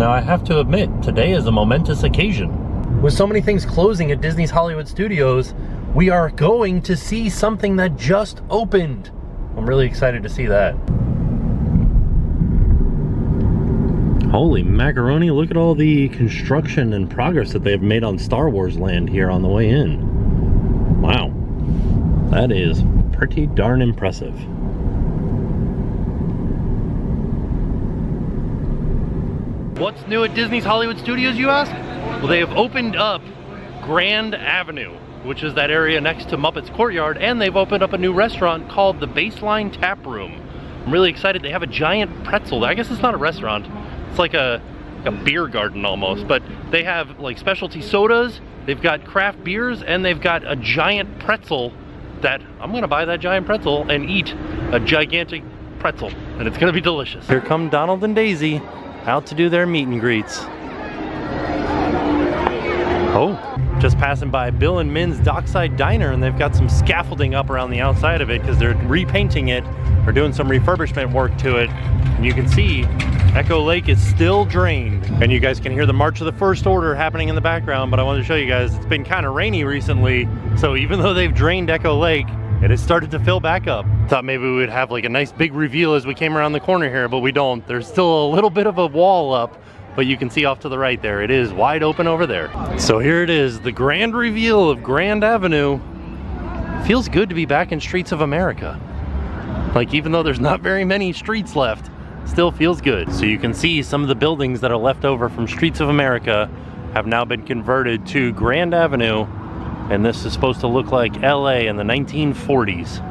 Now I have to admit, today is a momentous occasion. With so many things closing at Disney's Hollywood Studios, we are going to see something that just opened. I'm really excited to see that. Holy macaroni, look at all the construction and progress that they've made on Star Wars Land here on the way in. Wow, that is pretty darn impressive. What's new at Disney's Hollywood Studios, you ask? Well, they have opened up Grand Avenue, which is that area next to Muppet's Courtyard, and they've opened up a new restaurant called the Baseline Tap Room. I'm really excited. They have a giant pretzel. I guess it's not a restaurant. It's like a beer garden almost, but they have like specialty sodas, they've got craft beers, and they've got a giant pretzel that I'm gonna buy that giant pretzel and eat a gigantic pretzel, and it's gonna be delicious. Here come Donald and Daisy out to do their meet and greets. Oh, just passing by Bill and Min's Dockside Diner, and they've got some scaffolding up around the outside of it because they're repainting it or doing some refurbishment work to it. And you can see Echo Lake is still drained. And you guys can hear the March of the First Order happening in the background, but I wanted to show you guys, it's been kind of rainy recently, so even though they've drained Echo Lake, it has started to fill back up. Thought maybe we would have like a nice big reveal as we came around the corner here, but we don't. There's still a little bit of a wall up, but you can see off to the right there, it is wide open over there. So here it is, the grand reveal of Grand Avenue. Feels good to be back in Streets of America. Like, even though there's not very many streets left, still feels good. So you can see some of the buildings that are left over from Streets of America have now been converted to Grand Avenue, and this is supposed to look like LA in the 1940s.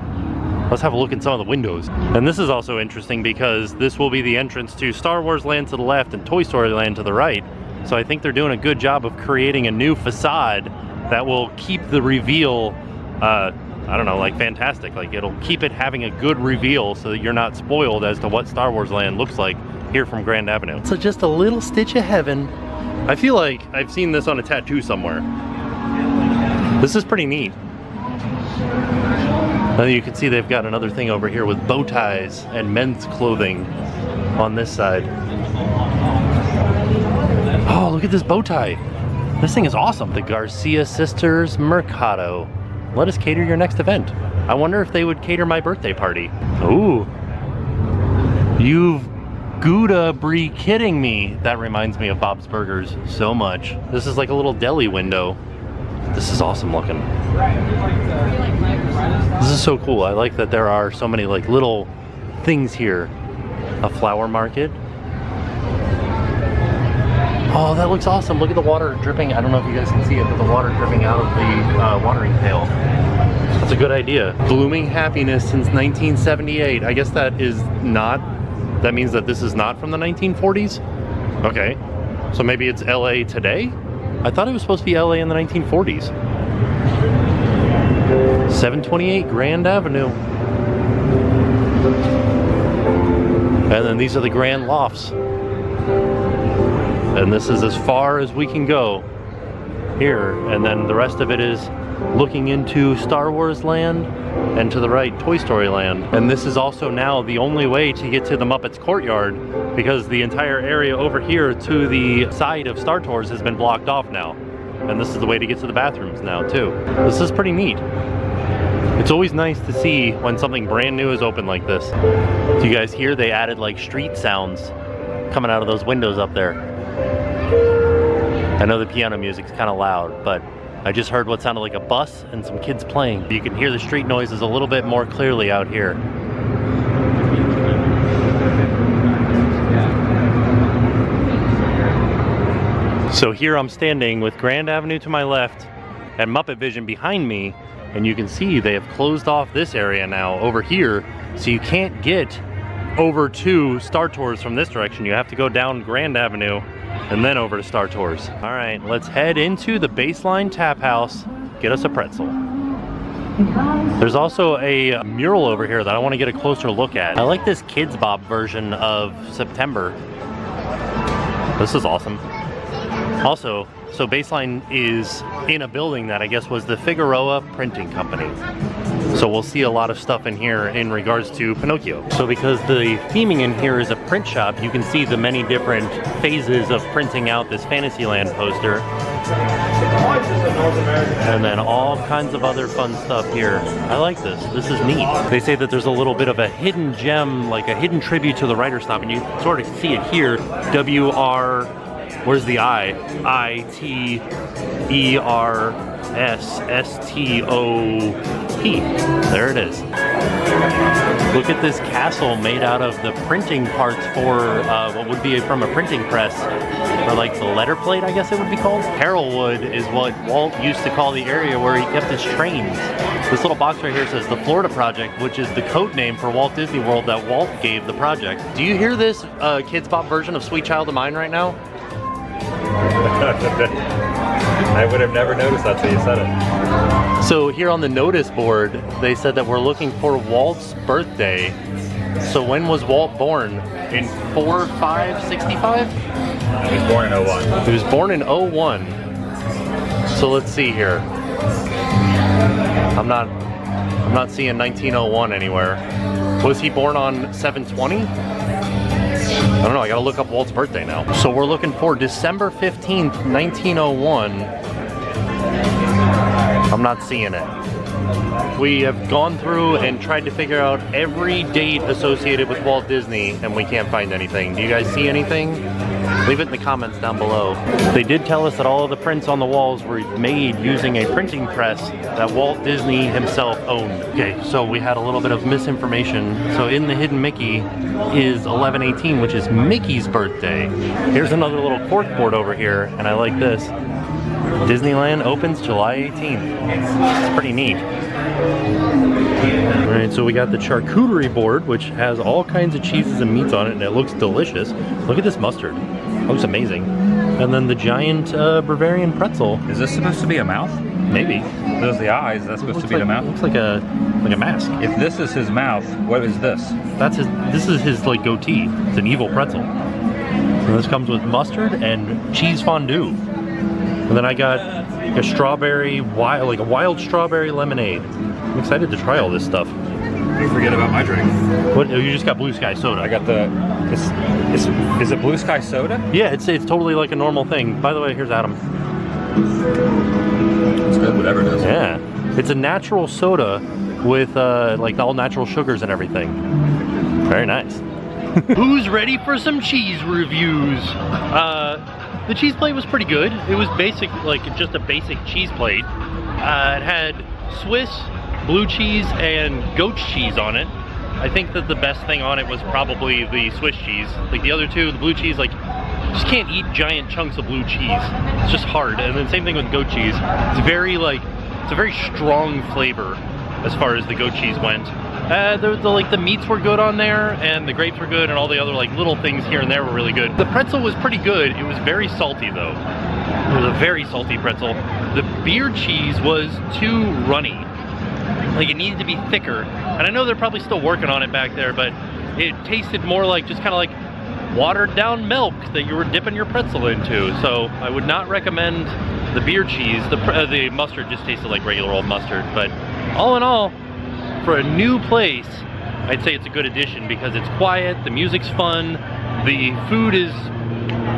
Let's have a look in some of the windows. And this is also interesting because this will be the entrance to Star Wars Land to the left and Toy Story Land to the right. So I think they're doing a good job of creating a new facade that will keep the reveal, I don't know, like fantastic. Like, it'll keep it having a good reveal so that you're not spoiled as to what Star Wars Land looks like here from Grand Avenue. So just a little stitch of heaven. I feel like I've seen this on a tattoo somewhere. This is pretty neat. Now you can see they've got another thing over here with bow ties and men's clothing on this side. Oh, look at this bow tie. This thing is awesome. The Garcia Sisters Mercado. Let us cater your next event. I wonder if they would cater my birthday party. Ooh. You've Gouda brie kidding me. That reminds me of Bob's Burgers so much. This is like a little deli window. This is awesome looking. This is so cool. I like that there are so many like little things here. A flower market. Oh, that looks awesome. Look at the water dripping. I don't know if you guys can see it, but the water dripping out of the watering pail. That's a good idea. Blooming happiness since 1978. I guess that is not, that means that this is not from the 1940s? Okay. So maybe it's LA today? I thought it was supposed to be LA in the 1940s. 728 Grand Avenue. And then these are the Grand Lofts. And this is as far as we can go here. And then the rest of it is looking into Star Wars Land, and to the right, Toy Story Land. And this is also now the only way to get to the Muppets Courtyard, because the entire area over here to the side of Star Tours has been blocked off now. And this is the way to get to the bathrooms now too. This is pretty neat. It's always nice to see when something brand new is open like this. Do you guys hear they added like street sounds coming out of those windows up there? I know the piano music's kind of loud, but I just heard what sounded like a bus and some kids playing. You can hear the street noises a little bit more clearly out here. So here I'm standing with Grand Avenue to my left and Muppet Vision behind me, and you can see they have closed off this area now over here, so you can't get over to Star Tours from this direction. You have to go down Grand Avenue and then over to Star Tours. All right, let's head into the Baseline Tap House, get us a pretzel. There's also a mural over here that I want to get a closer look at. I like this Kids Bob version of September. This is awesome. Also, so Baseline is in a building that I guess was the Figueroa Printing Company. So we'll see a lot of stuff in here in regards to Pinocchio. So because the theming in here is a print shop, you can see the many different phases of printing out this Fantasyland poster. And then all kinds of other fun stuff here. I like this. This is neat. They say that there's a little bit of a hidden gem, like a hidden tribute to the writer's stop, and you sort of see it here. W-R, where's the I? I-T-E-R-S-S-T-O-P. There it is. Look at this castle made out of the printing parts for what would be from a printing press, or like the letter plate, I guess it would be called. Carrollwood is what Walt used to call the area where he kept his trains. This little box right here says the Florida Project, which is the code name for Walt Disney World that Walt gave the project. Do you hear this Kids Bop version of Sweet Child of Mine right now? I would have never noticed that till you said it. So here on the notice board, they said that we're looking for Walt's birthday. So when was Walt born? In 4/5/65? He was born in 01. He was born in 01. So let's see here. I'm not seeing 1901 anywhere. Was he born on 7/20? I don't know, I gotta look up Walt's birthday now. So we're looking for December 15th, 1901. I'm not seeing it. We have gone through and tried to figure out every date associated with Walt Disney, and we can't find anything. Do you guys see anything? Leave it in the comments down below. They did tell us that all of the prints on the walls were made using a printing press that Walt Disney himself owned. Okay, so we had a little bit of misinformation. So in the hidden Mickey is 11/18, which is Mickey's birthday. Here's another little cork board over here, and I like this. Disneyland opens July 18th. It's pretty neat. All right, so we got the charcuterie board, which has all kinds of cheeses and meats on it, and it looks delicious. Look at this mustard. It looks amazing. And then the giant Bavarian Pretzel. Is this supposed to be a mouth? Maybe. Those are the eyes. That's supposed to be the mouth? Looks like a mask. If this is his mouth, what is this? That's his. This is his like goatee. It's an evil pretzel. And this comes with mustard and cheese fondue. And then I got a strawberry, like a wild strawberry lemonade. I'm excited to try all this stuff. You forget about my drink. What? You just got Blue Sky soda. I got the. Is it Blue Sky soda? Yeah, it's totally like a normal thing. By the way, here's Adam. It's good, whatever it is. Yeah, it's a natural soda with like all natural sugars and everything. Very nice. Who's ready for some cheese reviews? The cheese plate was pretty good. It was basic, like just a basic cheese plate. It had Swiss, blue cheese, and goat cheese on it. I think that the best thing on it was probably the Swiss cheese. Like the other two, the blue cheese, like you just can't eat giant chunks of blue cheese. It's just hard. And then same thing with goat cheese. It's very like, it's a very strong flavor as far as the goat cheese went. The meats were good on there, and the grapes were good, and all the other like little things here and there were really good. The pretzel was pretty good. It was very salty though. It was a very salty pretzel. The beer cheese was too runny. Like it needed to be thicker. And I know they're probably still working on it back there, but it tasted more like just kind of like watered down milk that you were dipping your pretzel into. So I would not recommend the beer cheese. The mustard just tasted like regular old mustard. But all in all, for a new place, I'd say it's a good addition because it's quiet, the music's fun, the food is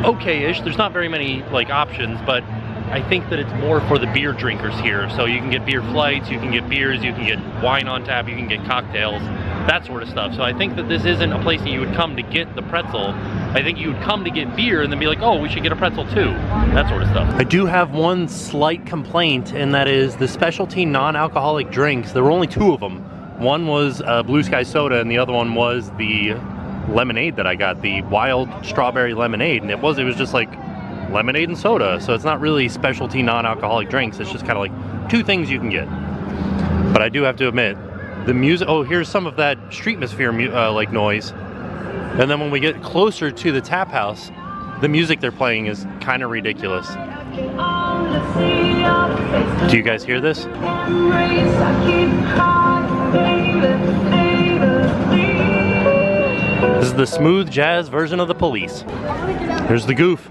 okay-ish. There's not very many like options, but I think that it's more for the beer drinkers here. So you can get beer flights, you can get beers, you can get wine on tap, you can get cocktails, that sort of stuff. So I think that this isn't a place that you would come to get the pretzel. I think you would come to get beer and then be like, oh, we should get a pretzel too. That sort of stuff. I do have one slight complaint, and that is the specialty non-alcoholic drinks. There were only two of them. One was Blue Sky soda, and the other one was the lemonade that I got, the wild strawberry lemonade, and it was just like lemonade and soda. So it's not really specialty non-alcoholic drinks. It's just kind of like two things you can get. But I do have to admit, the music. Oh, here's some of that streetmosphere like noise. And then when we get closer to the tap house, the music they're playing is kind of ridiculous. Do you guys hear this? This is the smooth jazz version of the Police. There's the goof,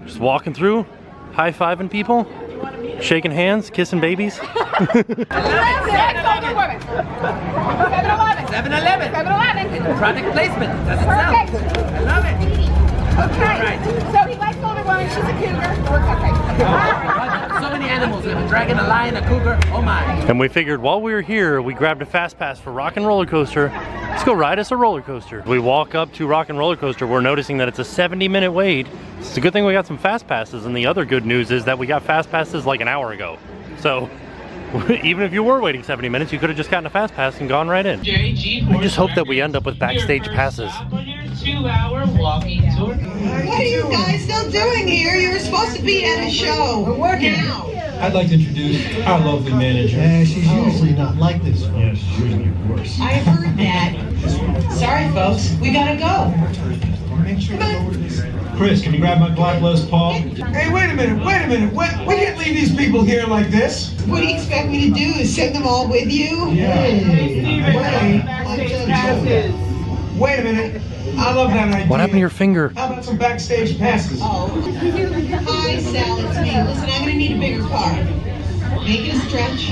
just walking through, high-fiving people. Shaking hands, kissing babies. 7-Eleven. 7-Eleven. Product placement. Does it sell? I love it. Okay. Right. So he likes older women. She's a cougar. Okay. So many animals. A dragon, a lion, a cougar. Oh my. And we figured while we were here, we grabbed a fast pass for Rock and Roller Coaster. Let's go ride us a roller coaster. We walk up to Rock and Roller Coaster. We're noticing that it's a 70-minute wait. It's a good thing we got some fast passes. And the other good news is that we got fast passes like an hour ago. So even if you were waiting 70 minutes, you could have just gotten a fast pass and gone right in. I just hope that we end up with backstage passes. 2-hour walking tour. What are you guys still doing here? You were supposed to be at a show. We're working now. I'd like to introduce our lovely manager. Yeah, she's usually not like this. Yes, she's usually worse. I heard that. Sorry, folks. We gotta go. Chris, can you grab my black Les Paul? Hey, wait a minute. We can't leave these people here like this. What do you expect me to do? Is send them all with you? Wait a minute. I love that idea. What happened to your finger? How about some backstage passes? Oh. Hi, Sal. It's me. Listen, I'm gonna need a bigger car. Make it a stretch.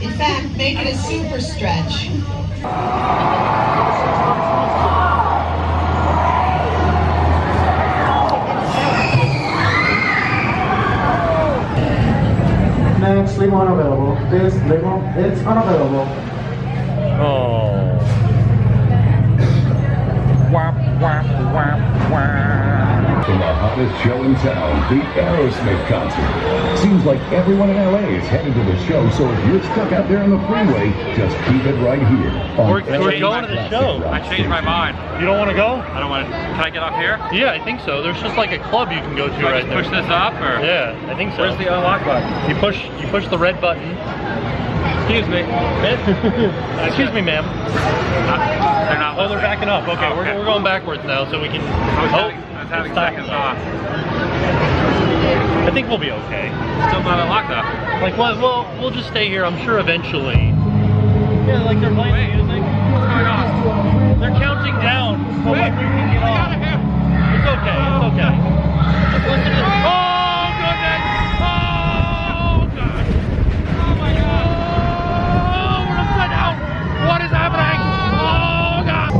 In fact, make it a super stretch. Next limo unavailable. This limo, it's unavailable. Oh. From the hottest show in town, the Aerosmith concert. Seems like everyone in LA is headed to the show, so if you're stuck out there on the freeway, just keep it right here. We're going to the show. I changed my mind. You don't want to go? I don't want to. Can I get off here? Yeah, I think so. There's just like a club you can go to right there. Push this up, or? Yeah, I think so. Where's the unlock button? You push the red button. Excuse me. Excuse me, ma'am. They're not. Oh, they're backing up. Okay, Oh, okay. We're going backwards now, so we can. I was having seconds off. I think we'll be okay. Still not unlocked though. Like, well, we'll just stay here. I'm sure eventually. Yeah, like they're playing music. What's going on? They're counting down. So like we can get off. It's okay. It's okay. Just listen to this. Oh goodness! Oh god! Oh my god! Oh, we're upside down! What is happening? Oh god!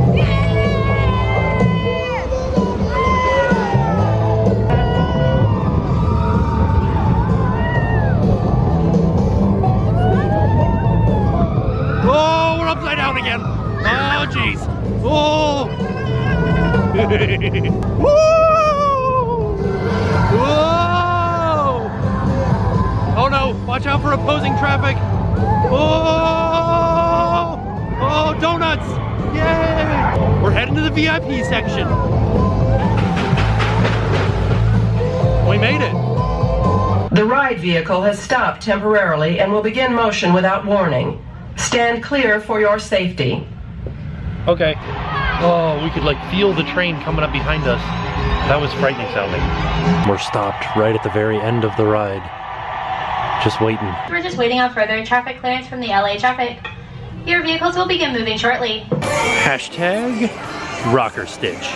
Oh, we're upside down again. Oh, jeez. Oh. Woo! Whoa! Oh no, watch out for opposing traffic. Oh! Oh, donuts! Yay! We're heading to the VIP section. We made it. The ride vehicle has stopped temporarily and will begin motion without warning. Stand clear for your safety. Okay. Oh, we could like feel the train coming up behind us. That was frightening sounding. We're stopped right at the very end of the ride. Just waiting. We're just waiting on further traffic clearance from the LA traffic. Your vehicles will begin moving shortly. Hashtag rocker stitch.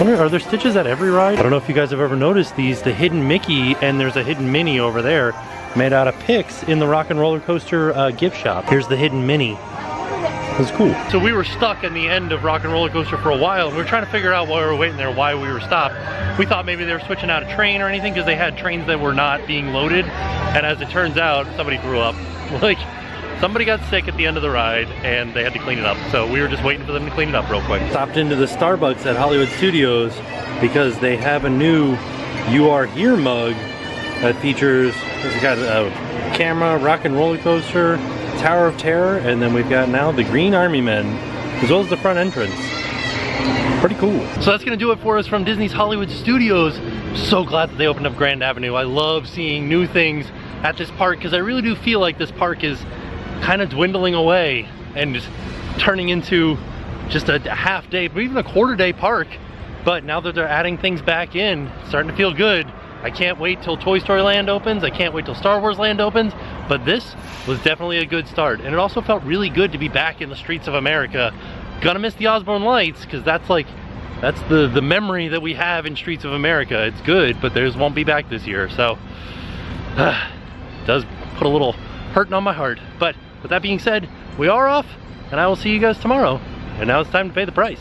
Are there stitches at every ride? I don't know if you guys have ever noticed these, the hidden Mickey, and there's a hidden Minnie over there made out of picks in the Rock and Roller Coaster gift shop. Here's the hidden Minnie. That's cool. So we were stuck in the end of Rock and Roller Coaster for a while, and we were trying to figure out while we were waiting there why we were stopped. We thought maybe they were switching out a train or anything because they had trains that were not being loaded, and as it turns out, somebody threw up. Like, somebody got sick at the end of the ride and they had to clean it up. So we were just waiting for them to clean it up real quick. Stopped into the Starbucks at Hollywood Studios because they have a new You Are Here mug that features, it's got a camera, Rock and Roller Coaster, Tower of Terror, and then we've got now the Green Army Men, as well as the front entrance. Pretty cool. So that's gonna do it for us from Disney's Hollywood Studios. So glad that they opened up Grand Avenue. I love seeing new things at this park because I really do feel like this park is kind of dwindling away and just turning into just a half day, even a quarter day park. But now that they're adding things back in, it's starting to feel good. I can't wait till Toy Story Land opens. I can't wait till Star Wars Land opens. But this was definitely a good start. And it also felt really good to be back in the streets of America. Gonna miss the Osborne Lights because that's like that's the memory that we have in Streets of America. It's good, but theirs won't be back this year, so does put a little hurting on my heart. But with that being said, we are off, and I will see you guys tomorrow. And now it's time to pay the price.